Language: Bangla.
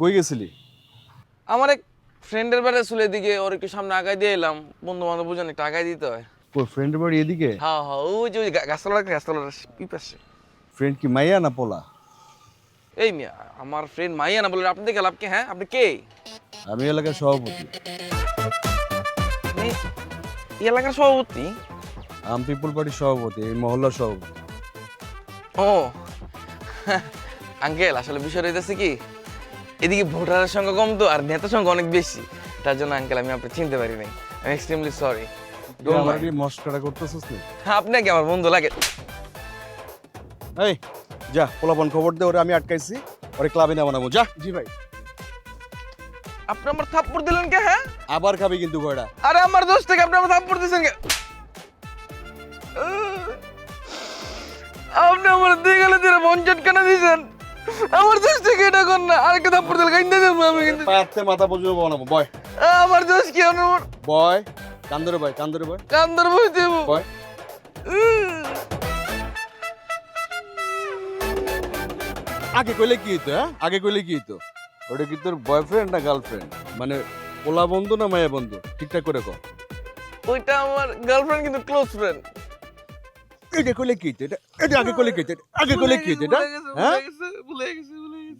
কই গেছিলি? আমার এক ফ্রেন্ডের বাড়ি ছিল এদিকে, ওর একটু সামনে আগায় দিয়ে এলাম। বন্ধু বান্ধব বুঝেন, একটু আগায় দিতে হয়। তোর ফ্রেন্ডের বাড়ি এদিকে? হ্যাঁ হ্যাঁ, ওই গাছতলার এই পাশে। ফ্রেন্ড কি মাইয়া না পোলা? এই মিয়া, আমার ফ্রেন্ড মাইয়া না বলে আপনি দেখে লাভ কি? হ্যাঁ, আপনি কে? আমি এলাকার সভাপতি। আপনি এই এলাকার সভাপতি? আম পিপুল পার্টির সভাপতি, এই মহল্লার সভাপতি। ও আঙ্কেল, আসলে বিষয় রয়েছে কি, এদিকে ভোটারের সংখ্যা কম তো, আর নেতার সংখ্যা অনেক বেশি। তার জন্য আঙ্কেল আমি আপনি চিনতে পারি নাই। আমি এক্সট্রিমলি সরি। আমার কি মস্করা করতেছিস তুই? হ্যাঁ, আপনাকে আমার বন্ধু লাগে। এই যা, পোলাপন খবর দে, ওরে আমি আটকাইছি, ওরে ক্লাবে না বানাবো। যা। জি ভাই। আপনি আমার থাপ্পড় দিলেন কে? হ্যাঁ, আবার খাবি কিন্তু গয়ডা। আরে আমার দোষ থেকে আপনি আমার থাপ্পড় দিয়েছেন কে? আপনি আমার দিয়ে গেলে দিলে বঞ্চট কেন দিয়েছেন? আমার দোষ থেকে এটা কর না, আরেকটা থাপ্পড় দিলে কাইন্দা দেবো আমি কিন্তু। পাতে মাথা পর্যন্ত বানাবো। বয় আমার দোষ কি? আমার বয়, কান্দরে বয়, কান্দরে বয়, কান্দর বই দেবো। বয়। আগে কইলে কি হইতো? হ্যাঁ, আগে কইলে কি হইতো? ওটা কি তোর বয়ফ্রেন্ড না গার্লফ্রেন্ড? মানে পোলা বন্ধু না মায়া বন্ধু? ঠিকঠাক করে কর। ওইটা আমার গার্লফ্রেন্ড, কিন্তু ক্লোজ ফ্রেন্ড। এটা কইলে কি হইতো? এটা এটা আগে কইলে কি হইতো? আগে কইলে কি হইতো এটা? হ্যাঁ, ভুলে গেছে।